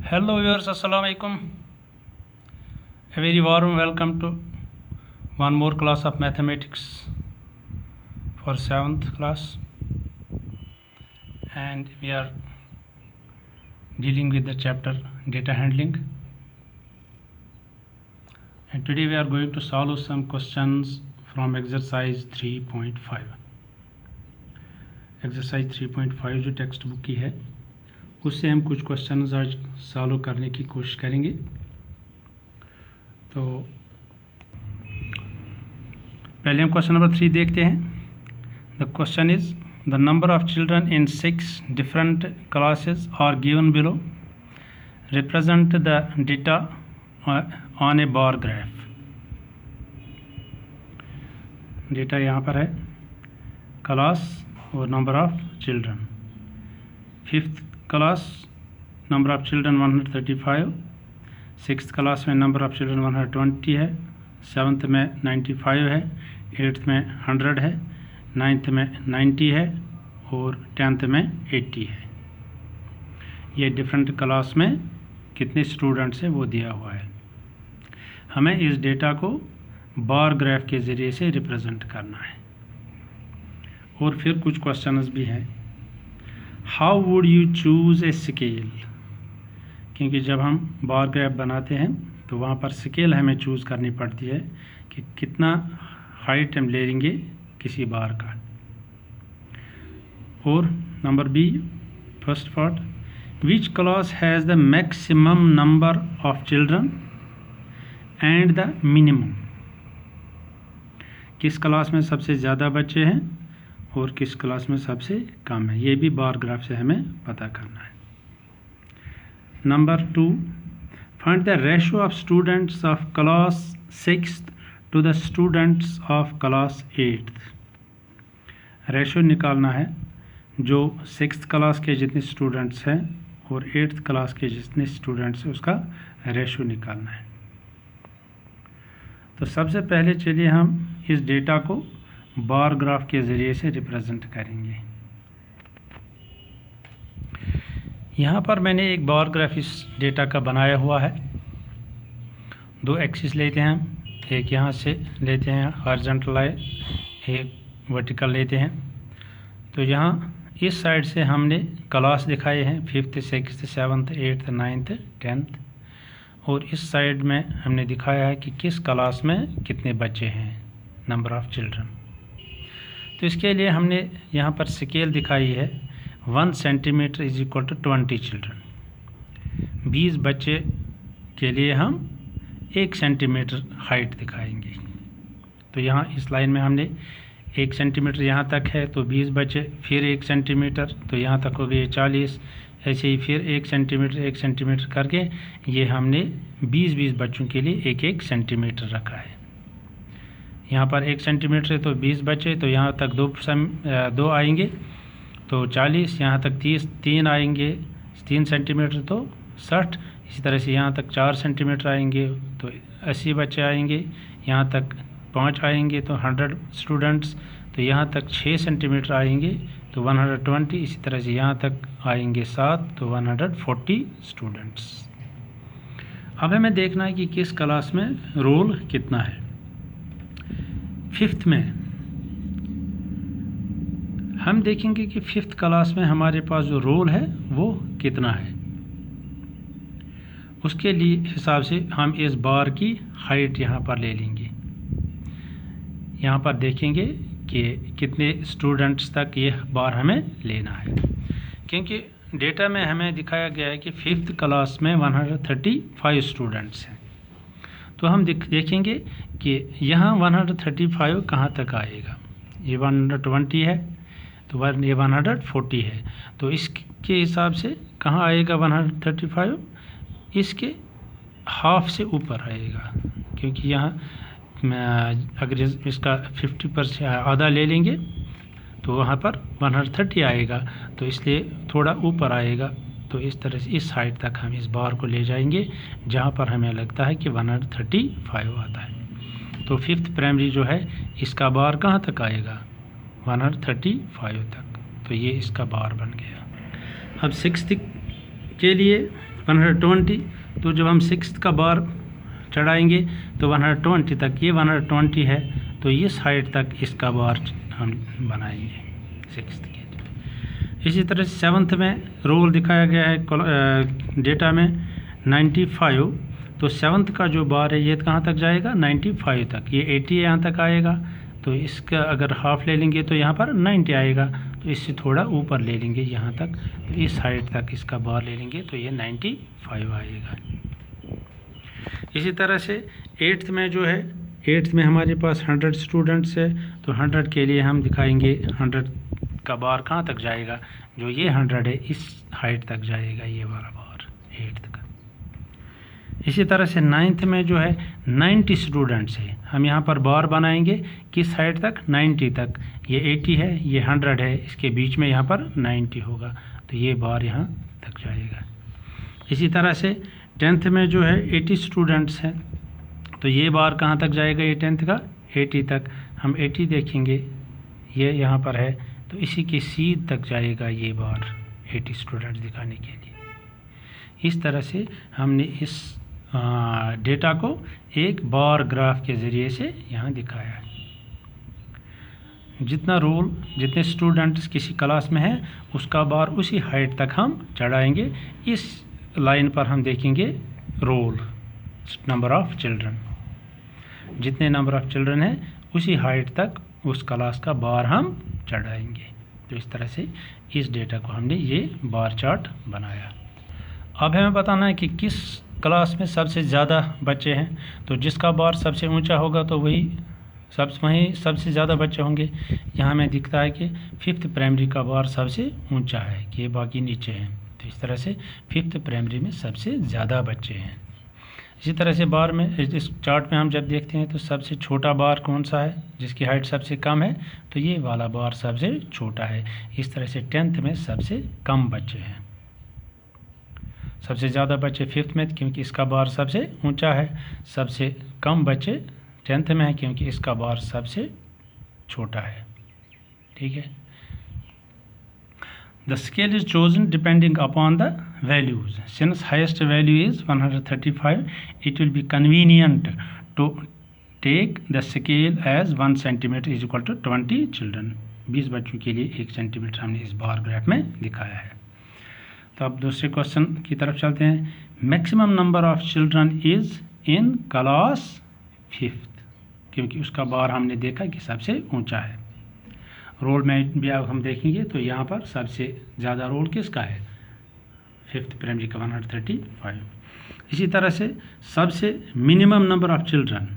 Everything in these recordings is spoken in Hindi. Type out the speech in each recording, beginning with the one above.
Hello viewers, Assalamu alaikum. A very warm welcome to one more class of mathematics for 7th class, and we are dealing with the chapter data handling, and today we are going to solve some questions from exercise 3.5. exercise 3.5 जो टेक्स्ट बुक की है उससे हम कुछ क्वेश्चंस आज सॉल्व करने की कोशिश करेंगे। तो पहले हम क्वेश्चन नंबर 3 देखते हैं। The question is the number of children in 6 different classes are given below, represent the data on a bar graph. Data यहाँ पर है, क्लास और number of children. 5th class number of children 135, 6th class में नंबर ऑफ चिल्ड्रन 120 है, 7th में 95 है, 8th में 100 है, 9th में 90 है और 10th में 80 है। ये डिफरेंट क्लास में कितने स्टूडेंट्स हैं वो दिया हुआ है। हमें इस डेटा को बार ग्राफ के ज़रिए से रिप्रेजेंट करना है। और फिर कुछ क्वेश्चंस भी हैं। How would you choose a scale, क्योंकि जब हम बार ग्राफ बनाते हैं तो वहाँ पर स्केल हमें चूज़ करनी पड़ती है कि कितना हाइट हम ले लेंगे किसी बार का। और number B, first part, which class has the maximum number of children and the minimum. किस क्लास में सबसे ज़्यादा बच्चे हैं और किस क्लास में सबसे कम है, ये भी बार ग्राफ से हमें पता करना है। Number 2, find the ratio of students of class 6th to the students of class 8th। Ratio निकालना है जो 6th क्लास के जितने स्टूडेंट्स हैं और 8th क्लास के जितने स्टूडेंट्स हैं उसका रेशो निकालना है। तो सबसे पहले चलिए हम इस डेटा को बार ग्राफ के ज़रिए से रिप्रेजेंट करेंगे। यहाँ पर मैंने एक बार ग्राफ इस डेटा का बनाया हुआ है। 2 एक्सिस लेते हैं हम, एक यहाँ से लेते हैं हॉरिजॉन्टल लाइन, एक वर्टिकल लेते हैं। तो यहाँ इस साइड से हमने क्लास दिखाए हैं 5th, 6th, 7th, 8th, 9th, 10th, और इस साइड में हमने दिखाया है कि किस क्लास में कितने बच्चे हैं, नंबर ऑफ चिल्ड्रन। तो इसके लिए हमने यहाँ पर स्केल दिखाई है 1 centimetre is equal to 20 children. 20 बच्चे के लिए हम 1 सेंटीमीटर हाइट दिखाएंगे। तो यहाँ इस लाइन में हमने 1 सेंटीमीटर यहाँ तक है तो 20 बच्चे, फिर 1 सेंटीमीटर तो यहाँ तक हो गए 40, ऐसे ही फिर 1 सेंटीमीटर करके ये हमने 20 बच्चों के लिए 1 सेंटीमीटर रखा है। यहाँ पर 1 सेंटीमीटर है तो 20 बचे, तो यहाँ तक 2 आएंगे तो 40, यहाँ तक 3 आएंगे 3 सेंटीमीटर तो 60, इसी तरह से यहाँ तक 4 सेंटीमीटर आएंगे तो 80 बच्चे आएंगे, यहाँ तक 5 आएंगे तो 100 स्टूडेंट्स, तो यहाँ तक 6 सेंटीमीटर आएंगे तो 120, इसी तरह से यहाँ तक आएंगे 7 तो 140 स्टूडेंट्स। अब हमें देखना है कि किस क्लास में रोल कितना है। 5th में हम देखेंगे कि 5th क्लास में हमारे पास जो रोल है वो कितना है। उसके लिए हिसाब से हम इस बार की हाइट यहाँ पर ले लेंगे। यहाँ पर देखेंगे कि कितने स्टूडेंट्स तक ये बार हमें लेना है, क्योंकि डेटा में हमें दिखाया गया है कि 5th क्लास में 135 स्टूडेंट्स हैं। तो हम देखेंगे कि यहाँ 135 कहाँ तक आएगा। ये 120 है तो ये 140 है, तो इसके हिसाब से कहाँ आएगा 135, इसके हाफ से ऊपर आएगा, क्योंकि यहाँ अगर इसका 50% आधा ले लेंगे तो वहाँ पर 130 आएगा, तो इसलिए थोड़ा ऊपर आएगा। तो इस तरह से इस हाइट तक हम इस बार को ले जाएंगे जहाँ पर हमें लगता है कि 135 आता है। तो 5th प्राइमरी जो है इसका बार कहाँ तक आएगा, 135 तक, तो ये इसका बार बन गया। अब 6th के लिए 120, तो जब हम 6th का बार चढ़ाएंगे तो 120 तक, ये 120 है तो इस हाइट तक इसका बार हम बनाएंगे 6th के। इसी तरह 7th में रोल दिखाया गया है डेटा में 95, तो 7th का जो बार है ये कहाँ तक जाएगा, 95 तक, ये 80 यहाँ तक आएगा, तो इसका अगर हाफ ले लेंगे तो यहाँ पर 90 आएगा, तो इससे थोड़ा ऊपर ले लेंगे यहाँ तक, तो इस हाइट तक इसका बार ले लेंगे तो ये 95 आएगा। इसी तरह से 8th में जो है, 8th में हमारे पास 100 स्टूडेंट्स है, तो 100 के लिए हम दिखाएंगे 100 का बार कहाँ तक जाएगा, जो ये 100 है इस हाइट तक जाएगा ये वाला बार 8th का। इसी तरह से 9th में जो है 90 स्टूडेंट्स है, हम यहाँ पर बार बनाएंगे किस हाइट तक, 90 तक, ये 80 है ये 100 है, इसके बीच में यहाँ पर 90 होगा, तो ये बार यहाँ तक जाएगा। इसी तरह से 10th में जो है 80 स्टूडेंट्स हैं, तो ये बार कहाँ तक जाएगा, ये 10th का 80 तक, हम 80 देखेंगे ये यहाँ पर है, तो इसी के सीध तक जाएगा ये बार 80 स्टूडेंट्स दिखाने के लिए। इस तरह से हमने इस डेटा को एक बार ग्राफ के ज़रिए से यहाँ दिखाया है। जितना रोल, जितने स्टूडेंट्स किसी क्लास में हैं उसका बार उसी हाइट तक हम चढ़ाएंगे। इस लाइन पर हम देखेंगे रोल, नंबर ऑफ़ चिल्ड्रन, जितने नंबर ऑफ़ चिल्ड्रन हैं उसी हाइट तक उस क्लास का बार हम चढ़ाएंगे। तो इस तरह से इस डेटा को हमने ये बार चार्ट बनाया। अब हमें बताना है कि किस क्लास में सबसे ज़्यादा बच्चे हैं, तो जिसका बार सबसे ऊंचा होगा तो वहीं सबसे ज़्यादा बच्चे होंगे। यहाँ हमें दिखता है कि 5th प्राइमरी का बार सबसे ऊंचा है, कि बाकी नीचे हैं, तो इस तरह से 5th प्राइमरी में सबसे ज़्यादा बच्चे हैं। इसी तरह से बार में, इस चार्ट में हम जब देखते हैं तो सबसे छोटा बार कौन सा है, जिसकी हाइट सबसे कम है, तो ये वाला बार सबसे छोटा है। इस तरह से 10th में सबसे कम बच्चे हैं, सबसे ज़्यादा बच्चे 5th में क्योंकि इसका बार सबसे ऊंचा है, सबसे कम बच्चे 10th में है क्योंकि इसका बार सबसे छोटा है। ठीक है। The scale is chosen depending upon the values. Since highest value is 135, it will be convenient to take the scale as 1 centimeter is equal to 20 children. 20 बच्चों के लिए 1 सेंटीमीटर हमने इस बार ग्राफ में दिखाया है। तो अब दूसरे क्वेश्चन की तरफ चलते हैं। Maximum number of children is in class 5th, क्योंकि उसका बार हमने देखा कि सबसे ऊंचा है। रोल में भी अब हम देखेंगे तो यहाँ पर सबसे ज़्यादा रोल किसका है, 5th प्राइमरी का 135। इसी तरह से सबसे minimum number of children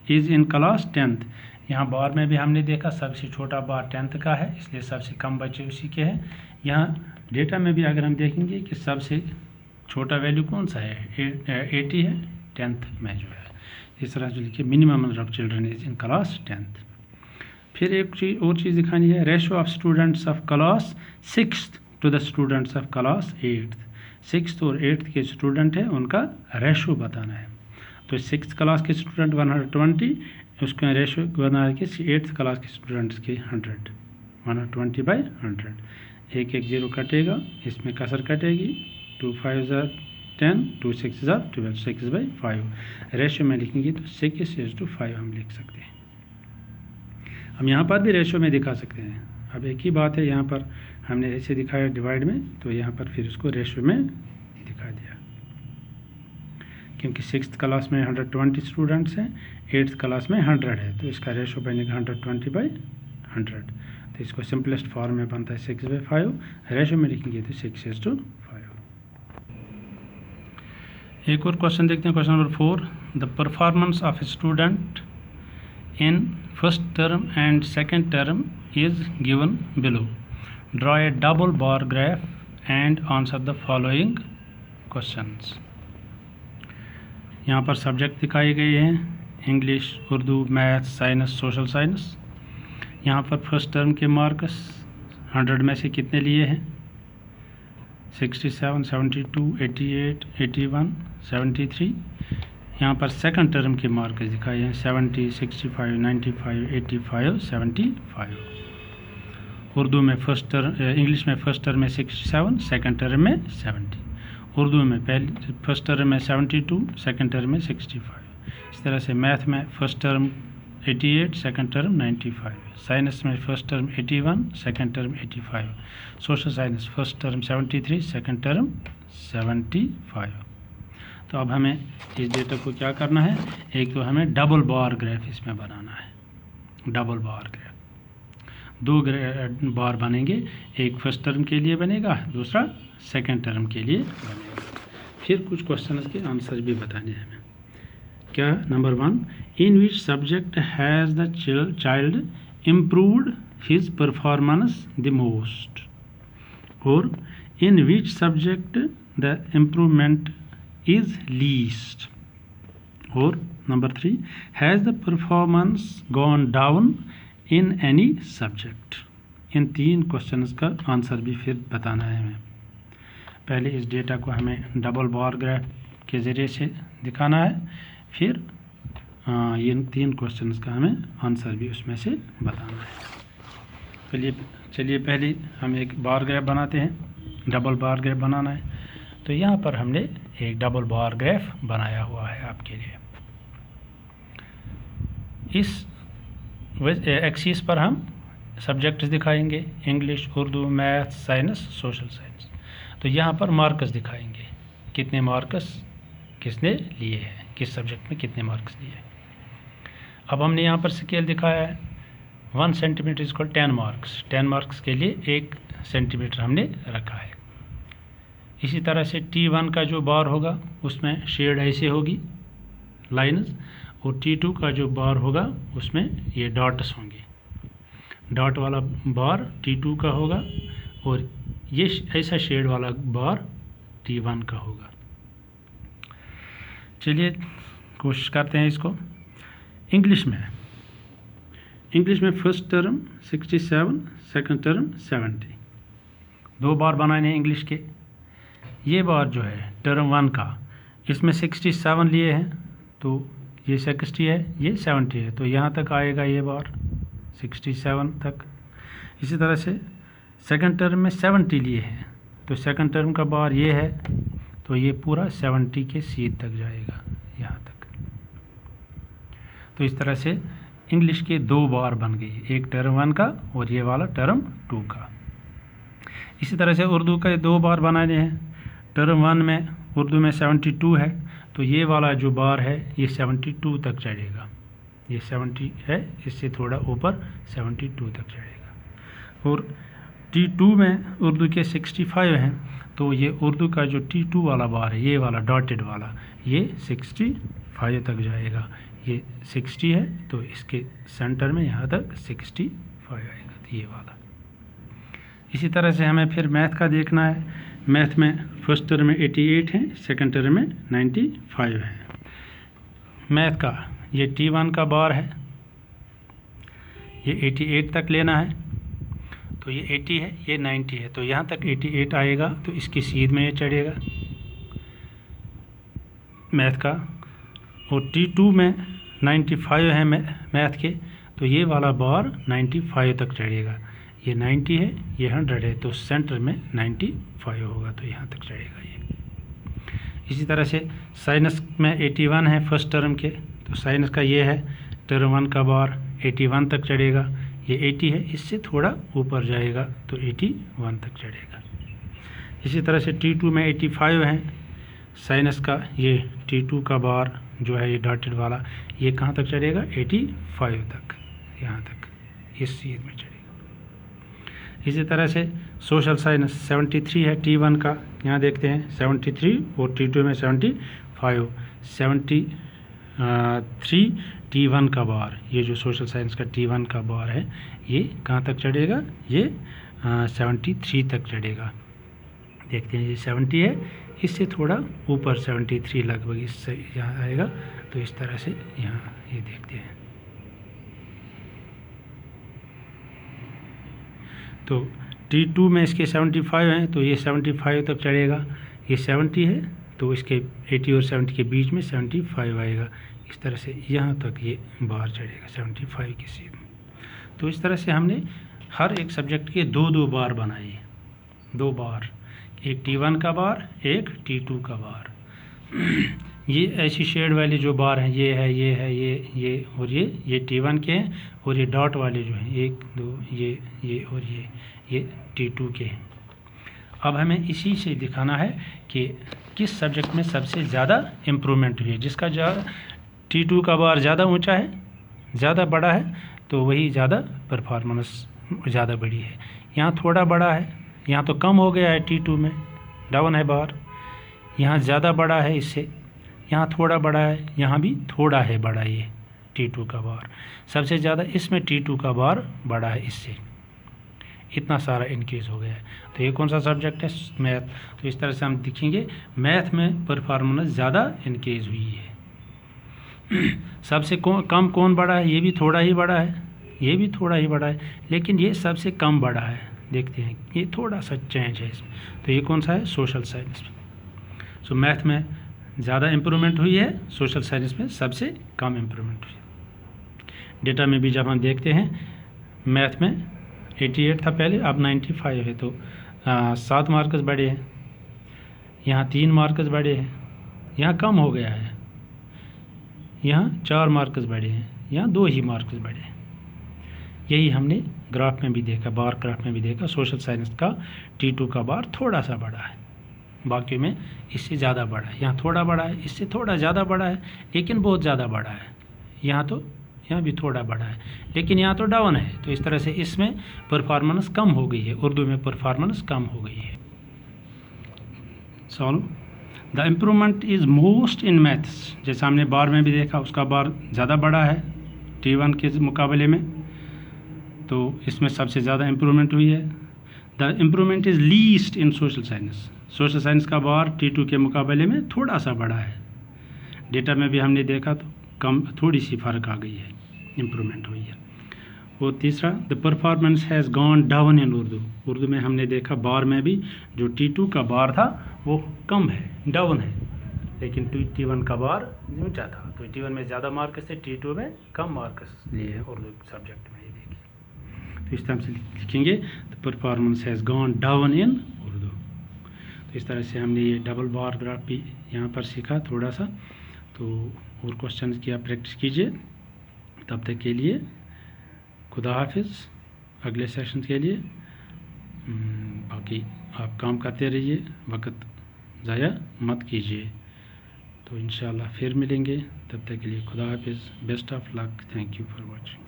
is in class 10th, यहाँ बार में भी हमने देखा सबसे छोटा बार 10th का है, इसलिए सबसे कम बच्चे उसी के हैं। यहाँ डेटा में भी अगर हम देखेंगे कि सबसे छोटा वैल्यू कौन सा है, 80 है 10th में जो है। इस तरह से लिखिए minimum number of children is in class 10th। फिर एक और चीज़ दिखानी है, ratio of students of class 6th to the students of class 8th। 6th और 8th के स्टूडेंट हैं उनका रेशो बताना है। तो 6th क्लास के स्टूडेंट 120, उसका रेशो बनाना है कि 8th क्लास के स्टूडेंट्स के 100, 120/100। एक 0 कटेगा, इसमें कसर कटेगी, 2 5 10, 2 6 12, 6/5। रेशो में लिखेंगे तो 6:5 हम लिख सकते हैं। हम यहाँ पर भी रेशो में दिखा सकते हैं। अब एक ही बात है, यहाँ पर हमने ऐसे दिखाया डिवाइड में, तो यहाँ पर फिर उसको रेशो में दिखा दिया। क्योंकि 6th क्लास में 120 स्टूडेंट्स हैं, 8th क्लास में 100 है, तो इसका रेशो बनेगा 120/100। तो इसको सिंपलेस्ट फॉर्म में बनता है 6/5, रेशो में लिखेंगे तो 6:5। एक और क्वेश्चन देखते हैं, question number 4। The performance of a student in first term and second term is given below. Draw a double bar graph and answer the following questions. यहाँ पर सब्जेक्ट दिखाए गए हैं, English, Urdu, math, science, social science. यहाँ पर फर्स्ट टर्म के मार्क्स 100 में से कितने लिए हैं, 67, 72, 88, 81, 73। यहाँ पर सेकंड टर्म के मार्क्स दिखाए हैं 70, 65, 95, 85, 75। उर्दू में फर्स्ट टर्म, इंग्लिश में फर्स्ट टर्म में 67, सेकंड टर्म में 70। उर्दू में पहले फर्स्ट टर्म में 72, सेकंड टर्म में 65। इस तरह से मैथ में first term 88, second term 95। Science में first term 81, second term 85। Social science first term 73, second term 75। तो अब हमें इस डेटा को क्या करना है, एक तो हमें डबल बार ग्राफ इसमें बनाना है। डबल बार ग्राफ, दो बार बनेंगे, एक फर्स्ट टर्म के लिए बनेगा, दूसरा सेकंड टर्म के लिए बनेगा। फिर कुछ क्वेश्चन के आंसर भी बताने हैं हमें। क्या, number 1, in which subject has the child improved his performance the most, और in which subject the improvement is least, और number 3, has the performance gone down in any subject. In 3 questions का आंसर भी फिर बताना है हमें। पहले इस डेटा को हमें डबल बार ग्राफ के ज़रिए से दिखाना है, फिर ये 3 क्वेश्चंस का हमें आंसर भी उसमें से बताना है। चलिए पहले हम एक बार ग्राफ बनाते हैं, डबल बार ग्राफ बनाना है। तो यहाँ पर हमने एक डबल बार ग्राफ बनाया हुआ है आपके लिए। इस एक्सिस पर हम सब्जेक्ट्स दिखाएंगे, English, Urdu, math, science, social science. तो यहाँ पर मार्क्स दिखाएंगे, कितने मार्क्स किसने लिए हैं, किस सब्जेक्ट में कितने मार्क्स लिए हैं। अब हमने यहाँ पर स्केल दिखाया है, 1 centimetre is equal 10 marks. 10 marks के लिए 1 सेंटीमीटर हमने रखा है। इसी तरह से T1 का जो बार होगा उसमें शेड ऐसे होगी, लाइन्स, और T2 का जो बार होगा उसमें ये डॉट्स होंगे। डॉट वाला बार T2 का होगा और ये ऐसा शेड वाला बार T1 का होगा। चलिए कोशिश करते हैं इसको। इंग्लिश में फर्स्ट टर्म 67, सेकंड टर्म 70। 2 बार बनाने हैं इंग्लिश के। ये बार जो है टर्म 1 का, इसमें 67 लिए हैं, तो ये 60 है, ये 70 है, तो यहाँ तक आएगा ये बार 67 तक। इसी तरह से सेकंड टर्म में 70 लिए हैं, तो सेकंड टर्म का बार ये है, तो ये पूरा 70 के सीध तक जाएगा, यहाँ तक। तो इस तरह से इंग्लिश के 2 बार बन गई, एक टर्म 1 का और ये वाला टर्म 2 का। इसी तरह से उर्दू के 2 बार बनाने हैं। टर्म 1 में उर्दू में 72 है, तो ये वाला जो बार है ये 72 तक चढ़ेगा। ये 70 है, इससे थोड़ा ऊपर 72 तक चढ़ेगा। और T2 में उर्दू के 65 हैं, तो ये उर्दू का जो T2 वाला बार है, ये वाला डॉटेड वाला, ये 65 तक जाएगा। ये 60 है, तो इसके सेंटर में यहाँ तक 65 आएगा, तो ये वाला। इसी तरह से हमें फिर मैथ का देखना है। मैथ में फर्स्ट टर्म में 88 है, सेकंड टर्म में 95 है। मैथ का ये T1 का बार है, ये 88 तक लेना है, तो ये 80 है, ये 90 है, तो यहाँ तक 88 आएगा, तो इसकी सीध में ये चढ़ेगा मैथ का। और T2 में 95 है मैथ के, तो ये वाला बार 95 तक चढ़ेगा। ये 90 है, ये 100 है, तो सेंटर में 95 होगा, तो यहाँ तक चढ़ेगा ये। इसी तरह से साइंस में 81 है फर्स्ट टर्म के, तो साइंस का ये है टर्म 1 का बार 81 तक चढ़ेगा। ये 80 है, इससे थोड़ा ऊपर जाएगा, तो 81 तक चढ़ेगा। इसी तरह से T2 में 85 है साइंस का, ये T2 का बार जो है ये डॉटेड वाला, ये कहाँ तक चढ़ेगा, 85 तक, यहाँ तक इस चीज़ में चढ़ेगा। इसी तरह से सोशल साइंस 73 है T1 का, यहाँ देखते हैं 73, और T2 में 75। 73 T1 का बार, ये जो सोशल साइंस का T1 का बार है, ये कहाँ तक चढ़ेगा, ये 73 तक चढ़ेगा। देखते हैं ये 70 है, इससे थोड़ा ऊपर 73 लगभग इससे यहाँ आएगा, तो इस तरह से यहाँ ये देखते हैं। तो T2 में इसके 75 हैं, तो ये 75 तक चढ़ेगा। ये 70 है, तो इसके 80 और 70 के बीच में 75 आएगा। इस तरह से यहाँ तक ये बार चढ़ेगा 75 की सीध में। तो इस तरह से हमने हर एक सब्जेक्ट के 2-2 बार बनाए, 2 बार एक T1 का बार, एक T2 का बार। ये ऐसी शेड वाली जो बार हैं, ये है, ये है, ये और ये T1 के हैं, और ये डॉट वाले जो हैं 1 2 ये और ये T2 के हैं। अब हमें इसी से दिखाना है कि किस सब्जेक्ट में सबसे ज़्यादा इम्प्रूवमेंट हुई है। जिसका T2 का बार ज़्यादा ऊंचा है, ज़्यादा बड़ा है, तो वही ज़्यादा परफॉर्मेंस ज़्यादा बड़ी है। यहाँ थोड़ा बड़ा है, यहाँ तो कम हो गया है, T2 में डाउन है बार। यहाँ ज़्यादा बड़ा है इससे, यहाँ थोड़ा बड़ा है, यहाँ भी थोड़ा है बड़ा ये T2 का बार। सबसे ज़्यादा इसमें T2 का बार बड़ा है इससे, इतना सारा इंक्रीज़ हो गया है। तो ये कौन सा सब्जेक्ट है? मैथ। तो इस तरह से हम दिखेंगे मैथ में परफॉर्मेंस ज़्यादा इंक्रीज़ हुई है। सबसे कम कौन बड़ा है? ये भी थोड़ा ही बड़ा है, ये भी थोड़ा ही बड़ा है, लेकिन ये सबसे कम बड़ा है। देखते हैं ये थोड़ा सा चेंज है इसमें। तो ये कौन सा है? Social science. सो मैथ में ज़्यादा इम्प्रूवमेंट हुई है, सोशल साइंस में सबसे कम इम्प्रूवमेंट हुई है। डेटा में भी जब हम देखते हैं, मैथ में 88 था पहले, अब 95 है, तो 7 मार्क्स बढ़े हैं। यहाँ 3 मार्क्स बढ़े हैं, यहाँ कम हो गया है। यहाँ 4 मार्क्स बढ़े हैं, यहाँ 2 ही मार्क्स बढ़े हैं। यही हमने ग्राफ में भी देखा, बार ग्राफ में भी देखा। सोशल साइंस का T2 का बार थोड़ा सा बड़ा है, बाकी में इससे ज़्यादा बड़ा है। यहाँ थोड़ा बड़ा है, इससे थोड़ा ज़्यादा बड़ा है, लेकिन बहुत ज़्यादा बड़ा है। यहाँ भी थोड़ा बड़ा है, लेकिन यहाँ तो डाउन है। तो इस तरह से इसमें परफॉर्मेंस कम हो गई है, उर्दू में परफॉर्मेंस कम हो गई है। Solve. The improvement is most in maths. जैसा हमने बार में भी देखा, उसका बार ज़्यादा बड़ा है T1 के मुकाबले में, तो इसमें सबसे ज़्यादा इम्प्रूवमेंट हुई है। The improvement is least in social science. Social science का बार T2 के मुकाबले में थोड़ा सा बड़ा है। डेटा में भी हमने देखा तो कम, थोड़ी सी फ़र्क आ गई है, इम्प्रूवमेंट हुई है। और तीसरा, the performance has gone down इन उर्दू। उर्दू में हमने देखा बार में भी जो T2 का बार था वो कम है, डाउन है, लेकिन T1 का बार ऊंचा था। तो T1 में ज़्यादा मार्क्स थे, T2 में कम मार्क्स लिए हैं उर्दू सब्जेक्ट में। ये देखिए, तो इस तरह से लिखेंगे, the performance has gone down इन उर्दू। तो इस तरह से हमने ये डबल बार ग्राफ भी यहाँ पर सीखा थोड़ा सा। तो और क्वेश्चन की आप प्रैक्टिस कीजिए। तब तक के लिए खुदा हाफिज़। अगले सेशन के लिए बाकी आप काम करते रहिए, वक्त ज़ाया मत कीजिए। तो इंशाल्लाह फिर मिलेंगे, तब तक के लिए खुदा हाफिज़। Best of luck. Thank you for watching.